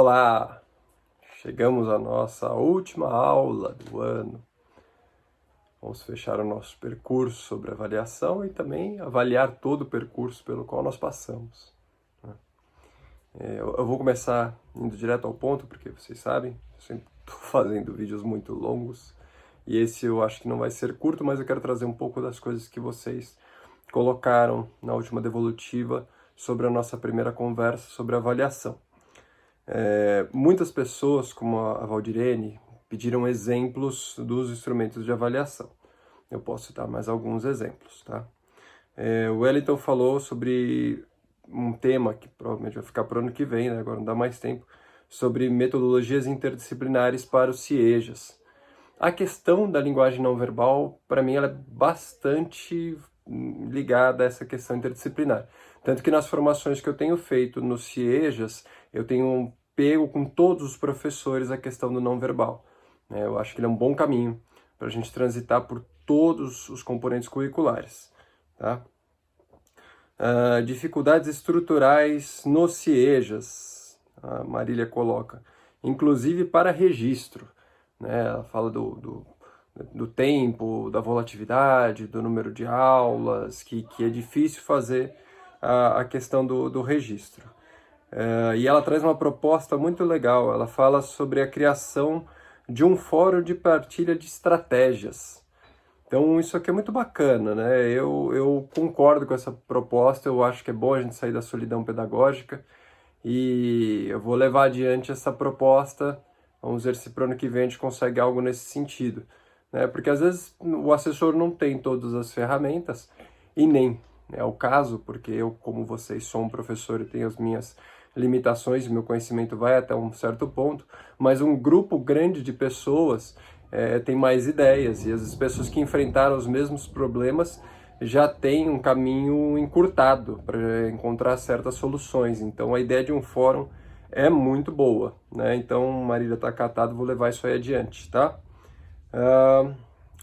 Olá! Chegamos à nossa última aula do ano. Vamos fechar o nosso percurso sobre avaliação e também avaliar todo o percurso pelo qual nós passamos. Eu vou começar indo direto ao ponto, porque vocês sabem, eu sempre estou fazendo vídeos muito longos e esse eu acho que não vai ser curto, mas eu quero trazer um pouco das coisas que vocês colocaram na última devolutiva sobre a nossa primeira conversa sobre avaliação. Muitas pessoas, como a Valdirene, pediram exemplos dos instrumentos de avaliação. Eu posso citar mais alguns exemplos, tá? O Wellington falou sobre um tema que provavelmente vai ficar para o ano que vem, né? Agora não dá mais tempo, sobre metodologias interdisciplinares para os CIEJAs. A questão da linguagem não verbal, para mim, ela é bastante ligada a essa questão interdisciplinar. Tanto que nas formações que eu tenho feito nos CIEJAs, eu tenho pego com todos os professores a questão do não verbal. Eu acho que ele é um bom caminho para a gente transitar por todos os componentes curriculares. Tá? Dificuldades estruturais nos CIEJAs, a Marília coloca, inclusive para registro. Né? Ela fala do tempo, da volatilidade, do número de aulas, que é difícil fazer a questão do registro. E ela traz uma proposta muito legal, ela fala sobre a criação de um fórum de partilha de estratégias. Então isso aqui é muito bacana, né? Eu concordo com essa proposta, eu acho que é bom a gente sair da solidão pedagógica e eu vou levar adiante essa proposta, vamos ver se para o ano que vem a gente consegue algo nesse sentido. Né? Porque às vezes o assessor não tem todas as ferramentas e nem é o caso, porque eu, como vocês, sou um professor e tenho as minhas limitações, meu conhecimento vai até um certo ponto, mas um grupo grande de pessoas tem mais ideias, e as pessoas que enfrentaram os mesmos problemas já têm um caminho encurtado para encontrar certas soluções. Então a ideia de um fórum é muito boa, né? Então, Marília, tá catado, vou levar isso aí adiante, tá?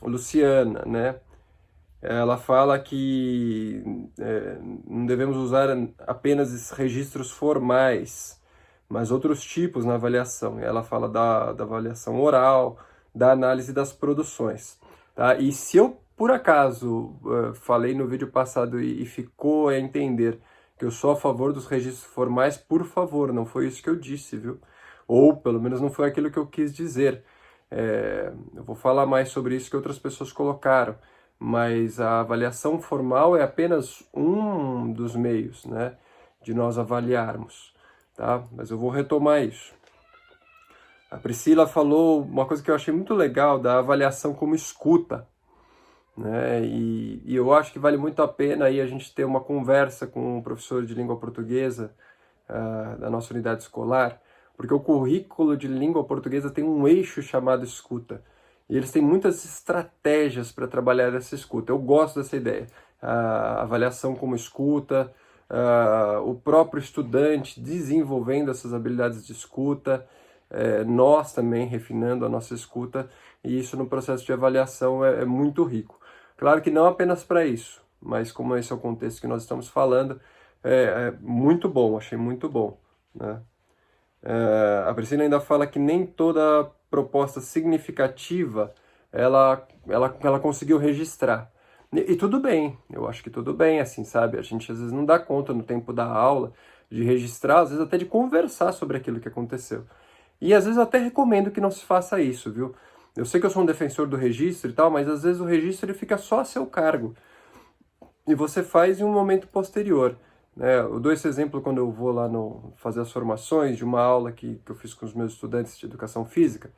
Luciana, né? Ela fala que não devemos usar apenas registros formais, mas outros tipos na avaliação. Ela fala da avaliação oral, da análise das produções. Tá? E se eu, por acaso, falei no vídeo passado e ficou a entender que eu sou a favor dos registros formais, por favor, não foi isso que eu disse, viu? Ou, pelo menos, não foi aquilo que eu quis dizer. Eu vou falar mais sobre isso que outras pessoas colocaram, mas a avaliação formal é apenas um dos meios, né, de nós avaliarmos, tá? Mas eu vou retomar isso. A Priscila falou uma coisa que eu achei muito legal, da avaliação como escuta, né? E eu acho que vale muito a pena aí a gente ter uma conversa com um professor de língua portuguesa da nossa unidade escolar, porque o currículo de língua portuguesa tem um eixo chamado escuta. E eles têm muitas estratégias para trabalhar essa escuta. Eu gosto dessa ideia. A avaliação como escuta, o próprio estudante desenvolvendo essas habilidades de escuta, nós também refinando a nossa escuta, e isso no processo de avaliação é muito rico. Claro que não apenas para isso, mas como esse é o contexto que nós estamos falando, é muito bom, achei muito bom, né? A Priscila ainda fala que nem toda proposta significativa ela conseguiu registrar. E tudo bem, eu acho que tudo bem, assim, sabe? A gente às vezes não dá conta no tempo da aula de registrar, às vezes até de conversar sobre aquilo que aconteceu. E às vezes eu até recomendo que não se faça isso, viu? Eu sei que eu sou um defensor do registro e tal, mas às vezes o registro ele fica só a seu cargo. E você faz em um momento posterior. Eu dou esse exemplo quando eu vou lá fazer as formações de uma aula que eu fiz com os meus estudantes de educação física,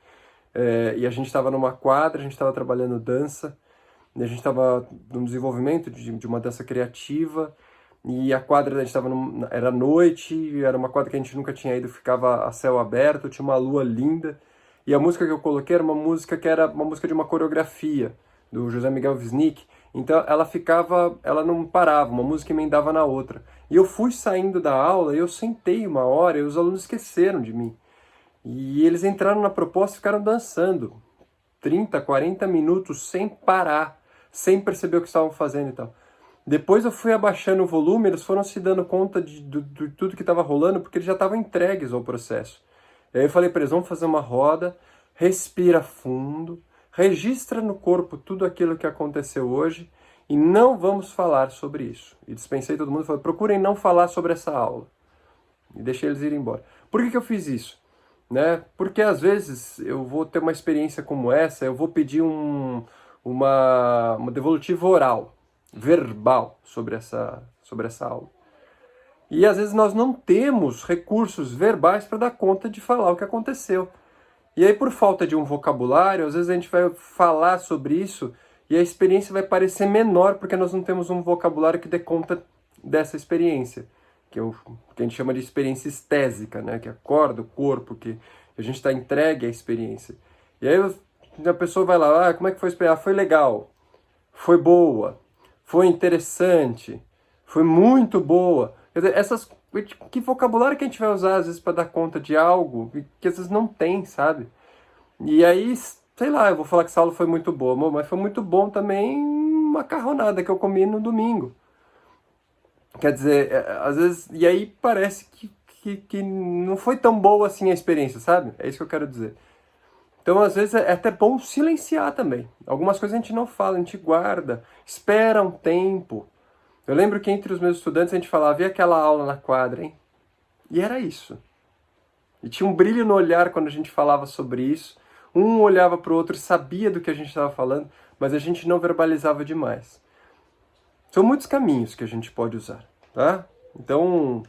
e a gente estava numa quadra, a gente estava trabalhando dança, e a gente estava no desenvolvimento de uma dança criativa, e a quadra, a gente estava era noite, era uma quadra que a gente nunca tinha ido, ficava a céu aberto, tinha uma lua linda, e a música que eu coloquei era uma música de uma coreografia, do José Miguel Wisnik. Então ela não parava, uma música emendava na outra. E eu fui saindo da aula, e eu sentei uma hora, e os alunos esqueceram de mim. E eles entraram na proposta e ficaram dançando 30, 40 minutos sem parar, sem perceber o que estavam fazendo e tal. Depois eu fui abaixando o volume, eles foram se dando conta de tudo que estava rolando, porque eles já estavam entregues ao processo. Aí eu falei para eles, vamos fazer uma roda, respira fundo, registra no corpo tudo aquilo que aconteceu hoje e não vamos falar sobre isso. E dispensei todo mundo, falei, procurem não falar sobre essa aula. E deixei eles irem embora. Por que eu fiz isso? Né? Porque às vezes eu vou ter uma experiência como essa, eu vou pedir uma devolutiva oral, verbal, sobre essa aula. E às vezes nós não temos recursos verbais para dar conta de falar o que aconteceu. E aí, por falta de um vocabulário, às vezes a gente vai falar sobre isso e a experiência vai parecer menor porque nós não temos um vocabulário que dê conta dessa experiência, que a gente chama de experiência estésica, né? Que acorda o corpo, que a gente está entregue à experiência. E aí a pessoa vai lá, como é que foi a experiência? Foi legal, foi boa, foi interessante, foi muito boa. Quer dizer, que vocabulário que a gente vai usar às vezes para dar conta de algo que às vezes não tem, sabe? E aí, sei lá, eu vou falar que essa aula foi muito boa, mas foi muito bom também uma macarronada que eu comi no domingo. Quer dizer, às vezes, e aí parece que não foi tão boa assim a experiência, sabe? É isso que eu quero dizer. Então, às vezes, é até bom silenciar também. Algumas coisas a gente não fala, a gente guarda, espera um tempo. Eu lembro que entre os meus estudantes a gente falava, e aquela aula na quadra, hein? E era isso. E tinha um brilho no olhar quando a gente falava sobre isso. Um olhava para o outro, sabia do que a gente estava falando, mas a gente não verbalizava demais. São muitos caminhos que a gente pode usar, tá? Então,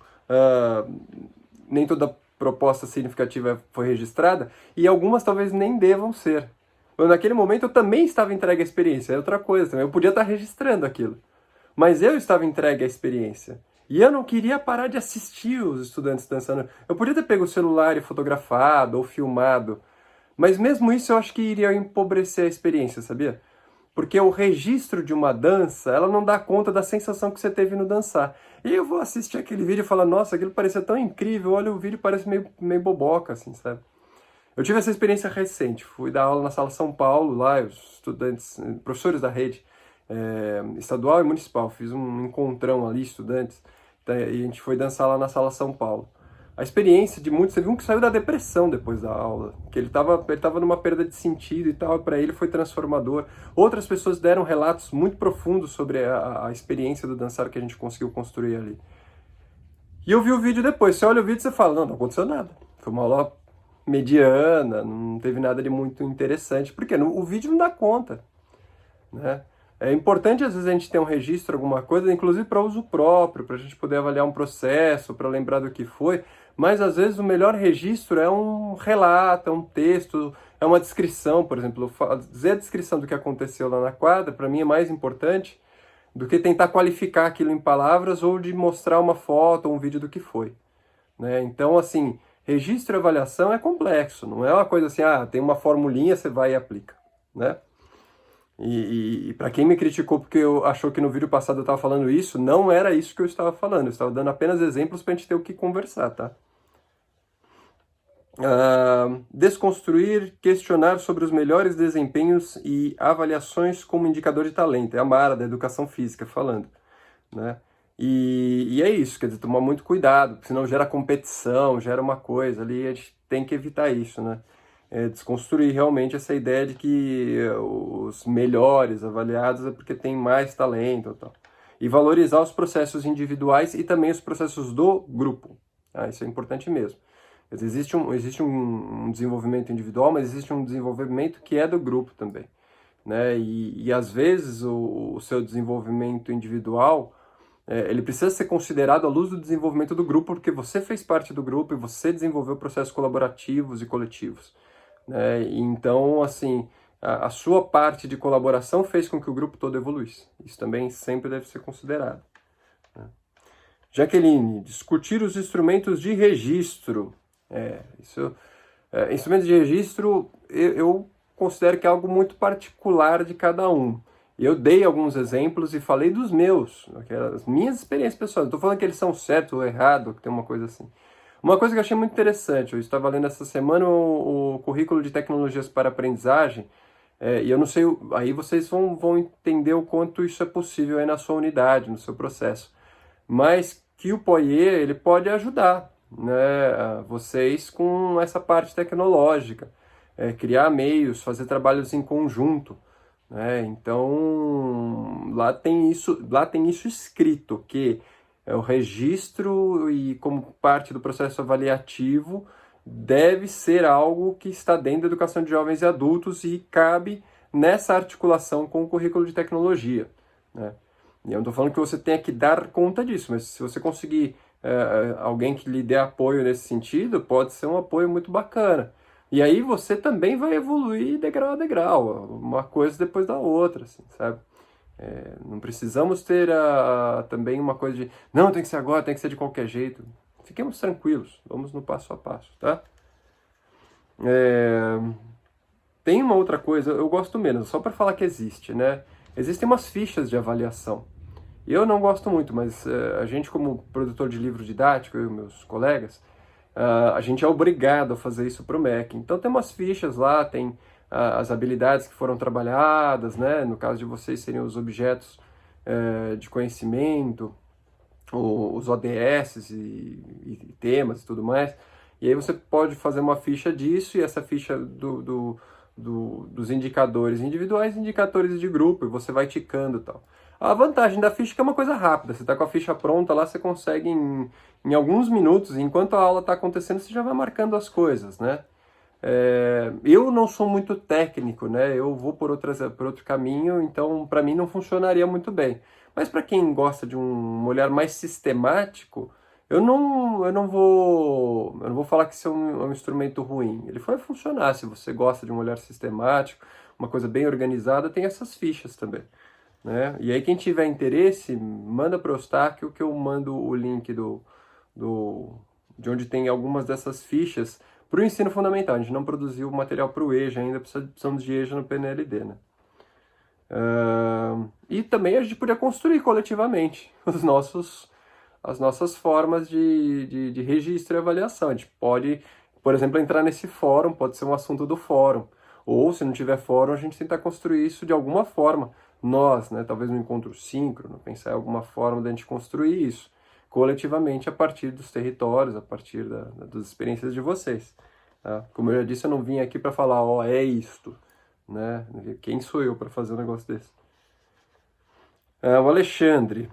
nem toda proposta significativa foi registrada e algumas talvez nem devam ser. Naquele momento eu também estava entregue à experiência, é outra coisa também. Eu podia estar registrando aquilo. Mas eu estava entregue à experiência. E eu não queria parar de assistir os estudantes dançando. Eu podia ter pego o celular e fotografado ou filmado. Mas mesmo isso eu acho que iria empobrecer a experiência, sabia? Porque o registro de uma dança, ela não dá conta da sensação que você teve no dançar. E eu vou assistir aquele vídeo e falar, nossa, aquilo parecia tão incrível, olha, o vídeo parece meio boboca, assim, sabe? Eu tive essa experiência recente, fui dar aula na Sala São Paulo, lá, os estudantes, professores da rede estadual e municipal, fiz um encontrão ali, estudantes, e a gente foi dançar lá na Sala São Paulo. A experiência de muitos, teve um que saiu da depressão depois da aula, que ele tava numa perda de sentido e tal, para ele foi transformador. Outras pessoas deram relatos muito profundos sobre a experiência do dançar que a gente conseguiu construir ali. E eu vi o vídeo depois, você olha o vídeo e você fala, não aconteceu nada. Foi uma aula mediana, não teve nada de muito interessante, porque o vídeo não dá conta, né? É importante, às vezes, a gente ter um registro, alguma coisa, inclusive para uso próprio, para a gente poder avaliar um processo, para lembrar do que foi, mas, às vezes, o melhor registro é um relato, é um texto, é uma descrição, por exemplo. Dizer a descrição do que aconteceu lá na quadra, para mim, é mais importante do que tentar qualificar aquilo em palavras ou de mostrar uma foto ou um vídeo do que foi, né? Então, assim, registro e avaliação é complexo, não é uma coisa assim, tem uma formulinha, você vai e aplica, né? E para quem me criticou porque achou que no vídeo passado eu estava falando isso, não era isso que eu estava falando. Eu estava dando apenas exemplos para a gente ter o que conversar, tá? Desconstruir, questionar sobre os melhores desempenhos e avaliações como indicador de talento. É a Mara, da Educação Física, falando, né? E é isso, quer dizer, tomar muito cuidado, porque senão gera competição, gera uma coisa ali, a gente tem que evitar isso, né? Desconstruir realmente essa ideia de que os melhores avaliados é porque tem mais talento e tal. E valorizar os processos individuais e também os processos do grupo. Isso é importante mesmo. Existe um desenvolvimento individual, mas existe um desenvolvimento que é do grupo também, né? E às vezes o seu desenvolvimento individual ele precisa ser considerado à luz do desenvolvimento do grupo, porque você fez parte do grupo e você desenvolveu processos colaborativos e coletivos, né? Então, assim, a sua parte de colaboração fez com que o grupo todo evoluísse. Isso também sempre deve ser considerado, né? Jaqueline, discutir os instrumentos de registro. Instrumentos de registro, eu considero que é algo muito particular de cada um. Eu dei alguns exemplos e falei dos meus, as minhas experiências pessoais. Não estou falando que eles são certos ou errados, que tem uma coisa assim. Uma coisa que eu achei muito interessante, eu estava lendo essa semana o currículo de tecnologias para aprendizagem, e eu não sei, aí vocês vão entender o quanto isso é possível aí na sua unidade, no seu processo. Mas que o POIE, ele pode ajudar, né, vocês com essa parte tecnológica, criar meios, fazer trabalhos em conjunto, né? Então lá tem isso escrito, que o registro e como parte do processo avaliativo deve ser algo que está dentro da educação de jovens e adultos e cabe nessa articulação com o currículo de tecnologia, né? E eu não estou falando que você tenha que dar conta disso, mas se você conseguir alguém que lhe dê apoio nesse sentido, pode ser um apoio muito bacana. E aí você também vai evoluir degrau a degrau, uma coisa depois da outra, assim, sabe? Não precisamos ter também uma coisa de, não, tem que ser agora, tem que ser de qualquer jeito. Fiquemos tranquilos, vamos no passo a passo, tá? Tem uma outra coisa, eu gosto menos, só para falar que existe, né? Existem umas fichas de avaliação. Eu não gosto muito, mas a gente, como produtor de livro didático, eu e meus colegas, a gente é obrigado a fazer isso para o MEC. Então tem umas fichas lá, tem as habilidades que foram trabalhadas, né? No caso de vocês seriam os objetos de conhecimento, os ODS e temas e tudo mais. E aí você pode fazer uma ficha disso e essa ficha dos indicadores individuais e indicadores de grupo, e você vai ticando e tal. A vantagem da ficha é que é uma coisa rápida, você está com a ficha pronta lá, você consegue em alguns minutos, enquanto a aula está acontecendo, você já vai marcando as coisas, né? Eu não sou muito técnico, né? Eu vou por outro caminho, então para mim não funcionaria muito bem. Mas para quem gosta de um olhar mais sistemático, eu não vou falar que isso é um instrumento ruim. Ele vai funcionar se você gosta de um olhar sistemático, uma coisa bem organizada, tem essas fichas também, né? E aí quem tiver interesse, manda para o Eustáquio que eu mando o link de onde tem algumas dessas fichas para o ensino fundamental. A gente não produziu material para o EJA ainda, precisamos de EJA no PNLD, né? E também a gente podia construir coletivamente as nossas formas de registro e avaliação. A gente pode, por exemplo, entrar nesse fórum, pode ser um assunto do fórum. Ou, se não tiver fórum, a gente tentar construir isso de alguma forma. Nós, né, talvez no encontro síncrono, pensar em alguma forma de a gente construir isso coletivamente a partir dos territórios, a partir das experiências de vocês. Tá? Como eu já disse, eu não vim aqui para falar, ó, é isto, né? Quem sou eu para fazer um negócio desse? O Alexandre.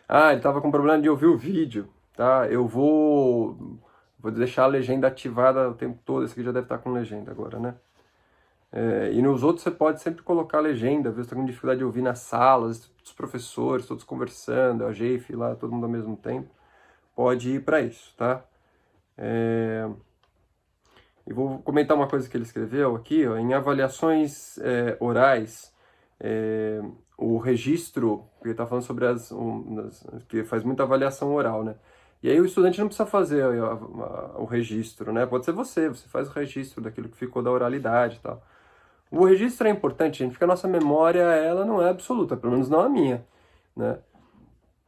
Ele estava com problema de ouvir o vídeo, tá? Eu vou deixar a legenda ativada o tempo todo. Esse aqui já deve estar com legenda agora, né? E nos outros você pode sempre colocar a legenda, às vezes está com dificuldade de ouvir nas salas, os professores, todos conversando, a GEIF lá, todo mundo ao mesmo tempo. Pode ir para isso, tá? E vou comentar uma coisa que ele escreveu aqui, ó, em avaliações orais, o registro, que ele está falando sobre que faz muita avaliação oral, né? E aí o estudante não precisa fazer o registro, né? Pode ser você faz o registro daquilo que ficou da oralidade e tal. O registro é importante, gente, porque a nossa memória, ela não é absoluta, pelo menos não a minha, né?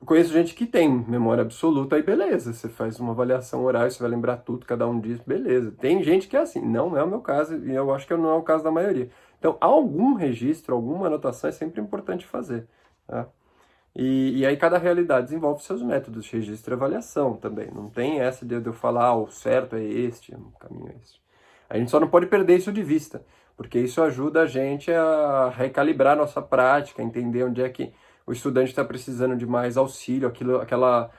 Eu conheço gente que tem memória absoluta, aí beleza, você faz uma avaliação oral, você vai lembrar tudo, cada um diz, beleza. Tem gente que é assim, não é o meu caso, e eu acho que não é o caso da maioria. Então, algum registro, alguma anotação é sempre importante fazer, tá? E aí cada realidade desenvolve seus métodos de registro e avaliação também. Não tem essa de eu falar, o certo é este, o caminho é este. A gente só não pode perder isso de vista, porque isso ajuda a gente a recalibrar a nossa prática, entender onde é que o estudante está precisando de mais auxílio, aquela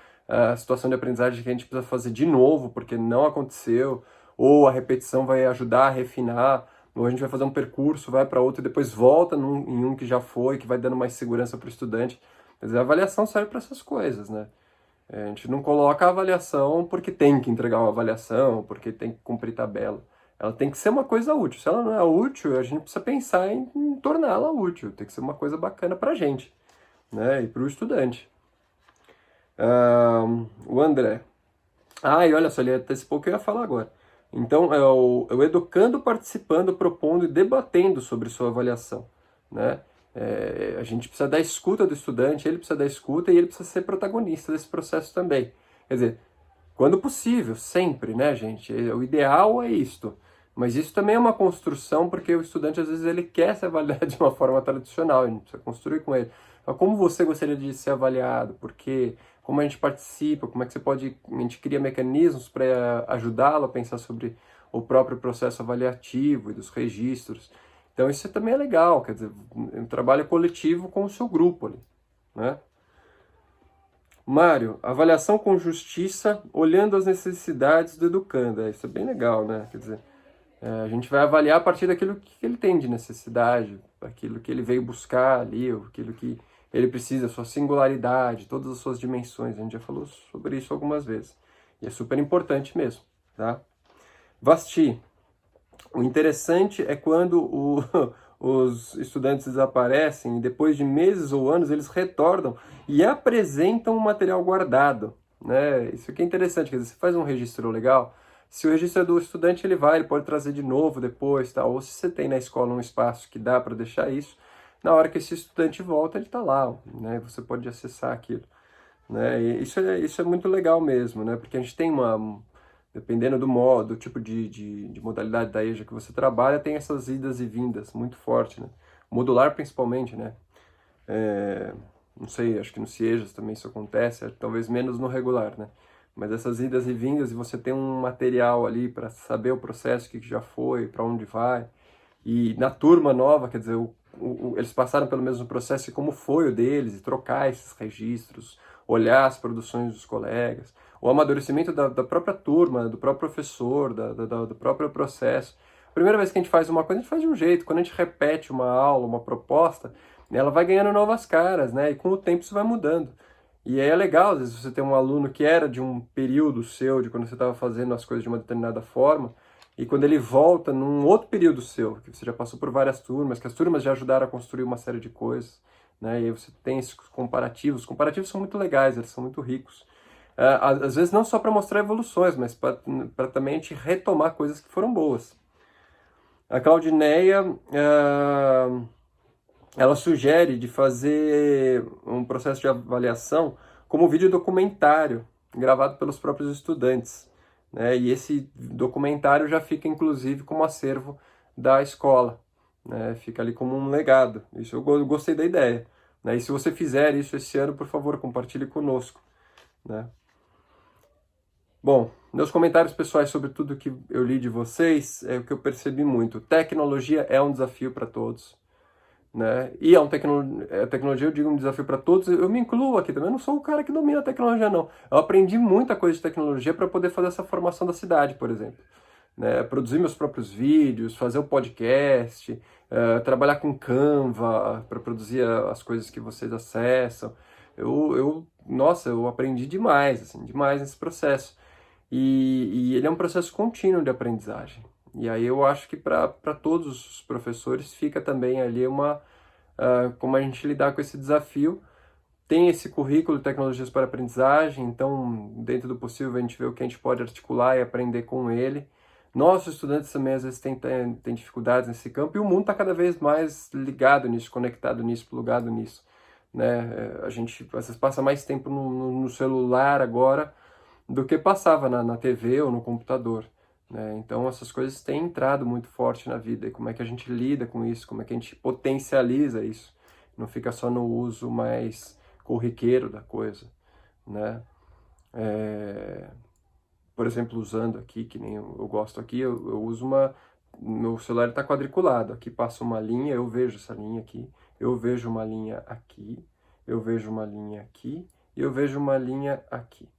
situação de aprendizagem que a gente precisa fazer de novo, porque não aconteceu, ou a repetição vai ajudar a refinar, ou a gente vai fazer um percurso, vai para outro e depois volta em um que já foi, que vai dando mais segurança para o estudante. Mas a avaliação serve para essas coisas, né? A gente não coloca a avaliação porque tem que entregar uma avaliação, porque tem que cumprir tabela. Ela tem que ser uma coisa útil. Se ela não é útil, a gente precisa pensar em torná-la útil. Tem que ser uma coisa bacana para a gente, né? E para o estudante. O André. E olha só, ele antecipou o que eu ia falar agora. Então, é o educando, participando, propondo e debatendo sobre sua avaliação, né? A gente precisa da escuta do estudante, ele precisa da escuta e ele precisa ser protagonista desse processo também. Quer dizer, quando possível, sempre, né, gente? O ideal é isto. Mas isso também é uma construção, porque o estudante, às vezes, ele quer se avaliar de uma forma tradicional, a gente precisa construir com ele. como você gostaria de ser avaliado, porque como a gente participa, como é que a gente cria mecanismos para ajudá-lo a pensar sobre o próprio processo avaliativo e dos registros. Então isso também é legal, quer dizer, um trabalho coletivo com o seu grupo ali, né? Mário, avaliação com justiça, olhando as necessidades do educando. Isso é bem legal, né? Quer dizer, a gente vai avaliar a partir daquilo que ele tem de necessidade, aquilo que ele veio buscar ali, aquilo que ele precisa, sua singularidade, todas as suas dimensões. A gente já falou sobre isso algumas vezes. E é super importante mesmo, tá? Vasti, o interessante é quando os estudantes desaparecem e depois de meses ou anos eles retornam e apresentam o material guardado, né? Isso aqui é interessante, quer dizer, você faz um registro legal, se o registro é do estudante, ele pode trazer de novo depois, tá? Ou se você tem na escola um espaço que dá para deixar isso, na hora que esse estudante volta, ele está lá, né? Você pode acessar aquilo, né? E isso é muito legal mesmo, né? Porque a gente tem dependendo do modo, do tipo de modalidade da EJA que você trabalha, tem essas idas e vindas muito forte, né? Modular principalmente, né? Não sei, acho que no CIEJAS também isso acontece, talvez menos no regular, né? Mas essas idas e vindas, e você tem um material ali para saber o processo, o que já foi, para onde vai. E na turma nova, quer dizer, eles passaram pelo mesmo processo e como foi o deles, e trocar esses registros, olhar as produções dos colegas, o amadurecimento da própria turma, do próprio professor, do próprio processo. A primeira vez que a gente faz uma coisa, a gente faz de um jeito. Quando a gente repete uma aula, uma proposta, ela vai ganhando novas caras, né? E com o tempo isso vai mudando. E aí é legal, às vezes você tem um aluno que era de um período seu, de quando você estava fazendo as coisas de uma determinada forma, e quando ele volta num outro período seu, que você já passou por várias turmas, que as turmas já ajudaram a construir uma série de coisas, né? E aí você tem esses comparativos. Os comparativos são muito legais, eles são muito ricos. Às vezes não só para mostrar evoluções, mas para também a gente retomar coisas que foram boas. A Claudineia, ela sugere de fazer um processo de avaliação como vídeo documentário, gravado pelos próprios estudantes, né? E esse documentário já fica, inclusive, como acervo da escola, né? Fica ali como um legado. Isso eu gostei da ideia, né? E se você fizer isso esse ano, por favor, compartilhe conosco, né? Bom, meus comentários pessoais sobre tudo que eu li de vocês, é o que eu percebi muito. Tecnologia é um desafio para todos, né? E tecnologia, eu digo, um desafio para todos. Eu me incluo aqui também. Eu não sou o cara que domina a tecnologia, não. Eu aprendi muita coisa de tecnologia para poder fazer essa formação da cidade, por exemplo, né? Produzir meus próprios vídeos, fazer o podcast, trabalhar com Canva para produzir as coisas que vocês acessam. Nossa, eu aprendi demais, assim, demais nesse processo. E ele é um processo contínuo de aprendizagem. E aí eu acho que para todos os professores fica também ali como a gente lidar com esse desafio. Tem esse currículo de tecnologias para aprendizagem, então dentro do possível a gente vê o que a gente pode articular e aprender com ele. Nossos estudantes também às vezes têm dificuldades nesse campo e o mundo está cada vez mais ligado nisso, conectado nisso, plugado nisso, né? A gente às vezes passa mais tempo no celular agora do que passava na TV ou no computador, né? Então essas coisas têm entrado muito forte na vida. E como é que a gente lida com isso? Como é que a gente potencializa isso? Não fica só no uso mais corriqueiro da coisa, né? Por exemplo, usando aqui, que nem eu gosto aqui, eu uso meu celular está quadriculado. Aqui passa uma linha, eu vejo essa linha aqui, eu vejo uma linha aqui, eu vejo uma linha aqui e eu vejo uma linha aqui.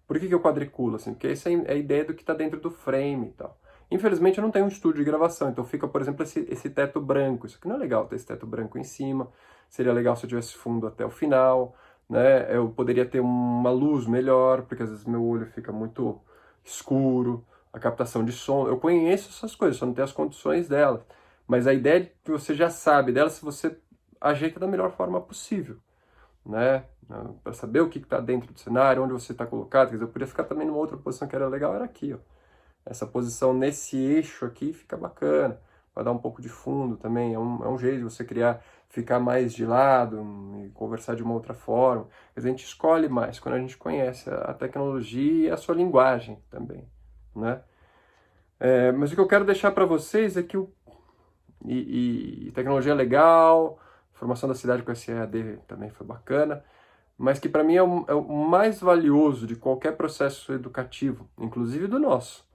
Por que eu quadriculo assim? Porque essa é a ideia do que está dentro do frame e tal. Infelizmente eu não tenho um estúdio de gravação, então fica, por exemplo, esse teto branco. Isso aqui não é legal ter esse teto branco em cima. Seria legal se eu tivesse fundo até o final, né? Eu poderia ter uma luz melhor, porque às vezes meu olho fica muito escuro, a captação de som. Eu conheço essas coisas, só não tenho as condições delas. Mas a ideia é que você já sabe delas se você ajeita da melhor forma possível, né? Para saber o que está dentro do cenário, onde você está colocado. Quer dizer, eu podia ficar também numa outra posição que era legal, era aqui, ó. Essa posição nesse eixo aqui fica bacana, vai dar um pouco de fundo também. É um jeito de você ficar mais de lado e conversar de uma outra forma. Quer dizer, a gente escolhe mais quando a gente conhece a tecnologia e a sua linguagem também, né? Mas o que eu quero deixar para vocês é que tecnologia é legal, formação da cidade com esse EAD também foi bacana, mas que para mim é o mais valioso de qualquer processo educativo, inclusive do nosso,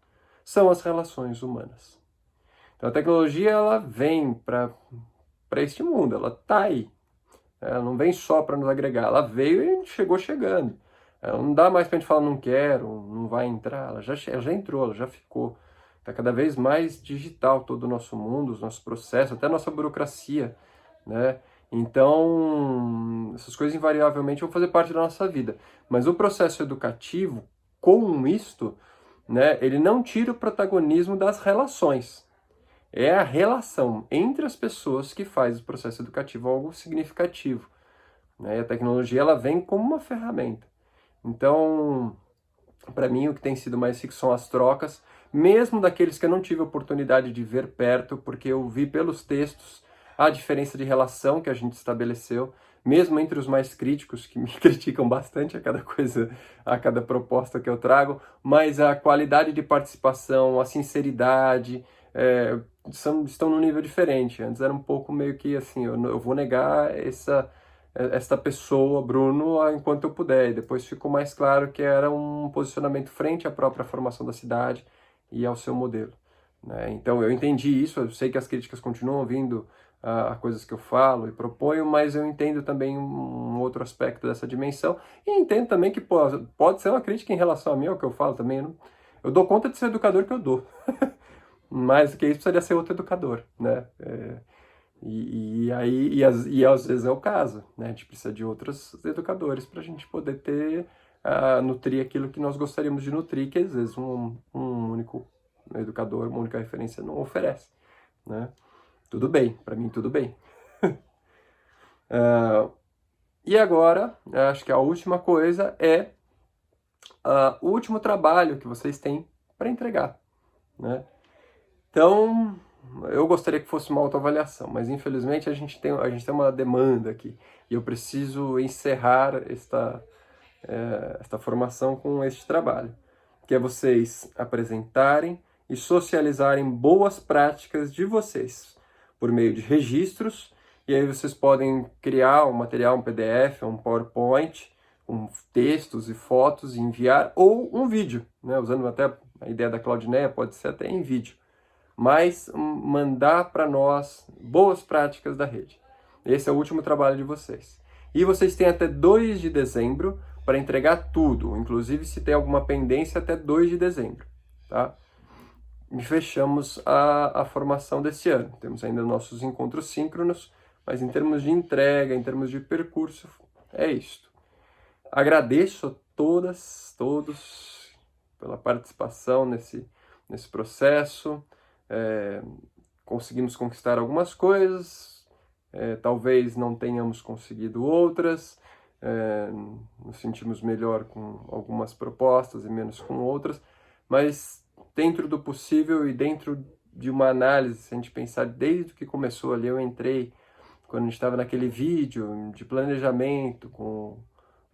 são as relações humanas. Então a tecnologia ela vem para este mundo, ela está aí. Ela não vem só para nos agregar, ela veio e chegou chegando. Ela não dá mais para a gente falar não quero, não vai entrar, ela já entrou, ela já ficou. Está cada vez mais digital todo o nosso mundo, os nossos processos, até a nossa burocracia, né? Então, essas coisas invariavelmente vão fazer parte da nossa vida. Mas o processo educativo, com isto, né, ele não tira o protagonismo das relações. É a relação entre as pessoas que faz o processo educativo algo significativo, né? E a tecnologia ela vem como uma ferramenta. Então, para mim, o que tem sido mais rico são as trocas, mesmo daqueles que eu não tive a oportunidade de ver perto, porque eu vi pelos textos a diferença de relação que a gente estabeleceu, mesmo entre os mais críticos, que me criticam bastante a cada coisa, a cada proposta que eu trago, mas a qualidade de participação, a sinceridade, estão num nível diferente. Antes era um pouco meio que assim, eu vou negar esta pessoa, Bruno, enquanto eu puder. E depois ficou mais claro que era um posicionamento frente à própria formação da cidade e ao seu modelo, né? Então eu entendi isso, eu sei que as críticas continuam vindo a coisas que eu falo e proponho, mas eu entendo também um outro aspecto dessa dimensão e entendo também que pode ser uma crítica em relação a mim, ao que eu falo também. Eu dou conta de ser o educador que eu dou. Mais do que isso, precisaria ser outro educador, né? E às vezes é o caso, né? A gente precisa de outros educadores para a gente poder nutrir aquilo que nós gostaríamos de nutrir, que às vezes um único educador, uma única referência não oferece, né? Tudo bem, para mim tudo bem. E agora, acho que a última coisa é o último trabalho que vocês têm para entregar, né? Então, eu gostaria que fosse uma autoavaliação, mas infelizmente a gente tem uma demanda aqui e eu preciso encerrar esta formação com este trabalho, que é vocês apresentarem e socializarem boas práticas de vocês por meio de registros, e aí vocês podem criar um material, um PDF, um PowerPoint, com textos e fotos e enviar, ou um vídeo, né? Usando até a ideia da Claudineia, pode ser até em vídeo, mas mandar para nós boas práticas da rede. Esse é o último trabalho de vocês. E vocês têm até 2 de dezembro para entregar tudo, inclusive se tem alguma pendência até 2 de dezembro, tá? E fechamos a formação desse ano. Temos ainda nossos encontros síncronos, mas em termos de entrega, em termos de percurso, é isto. Agradeço a todos pela participação nesse processo. Conseguimos conquistar algumas coisas, talvez não tenhamos conseguido outras, nos sentimos melhor com algumas propostas e menos com outras, mas dentro do possível e dentro de uma análise, se a gente pensar desde que começou ali, eu entrei quando a gente estava naquele vídeo de planejamento com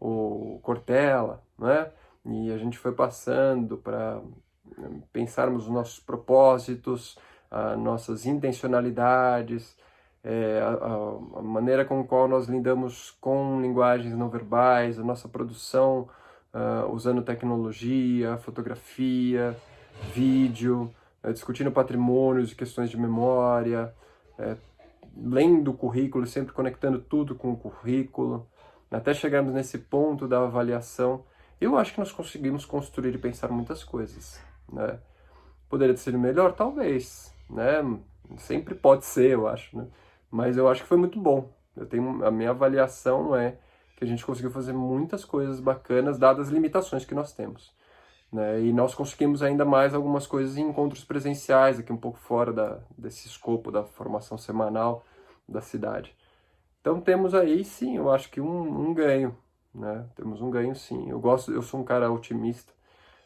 o Cortella, né? E a gente foi passando para pensarmos os nossos propósitos, nossas intencionalidades, a maneira com a qual nós lidamos com linguagens não verbais, a nossa produção usando tecnologia, fotografia, vídeo, discutindo patrimônios e questões de memória, lendo o currículo, sempre conectando tudo com o currículo, até chegarmos nesse ponto da avaliação. Eu acho que nós conseguimos construir e pensar muitas coisas, né? Poderia ter sido melhor? Talvez, né? Sempre pode ser, eu acho, né? Mas eu acho que foi muito bom. A minha avaliação é que a gente conseguiu fazer muitas coisas bacanas, dadas as limitações que nós temos, né? E nós conseguimos ainda mais algumas coisas em encontros presenciais, aqui um pouco fora desse escopo da formação semanal da cidade. Então temos aí, sim, eu acho que um ganho, né? Temos um ganho, sim. Eu sou um cara otimista,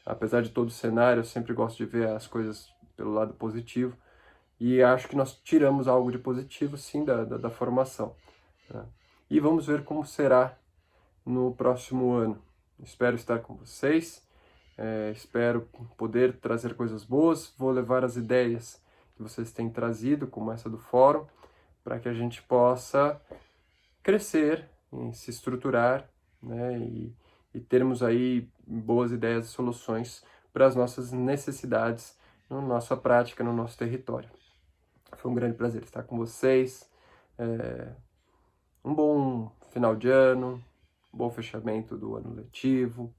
apesar de todo o cenário, eu sempre gosto de ver as coisas pelo lado positivo, e acho que nós tiramos algo de positivo, sim, da formação, né? E vamos ver como será no próximo ano. Espero estar com vocês, espero poder trazer coisas boas, vou levar as ideias que vocês têm trazido, como essa do fórum, para que a gente possa crescer, em se estruturar, né, e termos aí boas ideias e soluções para as nossas necessidades, na nossa prática, no nosso território. Foi um grande prazer estar com vocês. Um bom final de ano, bom fechamento do ano letivo,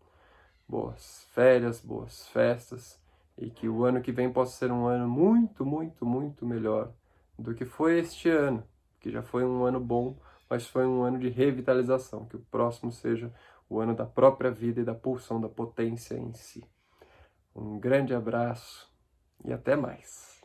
boas férias, boas festas, e que o ano que vem possa ser um ano muito, muito, muito melhor do que foi este ano, que já foi um ano bom, mas foi um ano de revitalização, que o próximo seja o ano da própria vida e da pulsão da potência em si. Um grande abraço e até mais.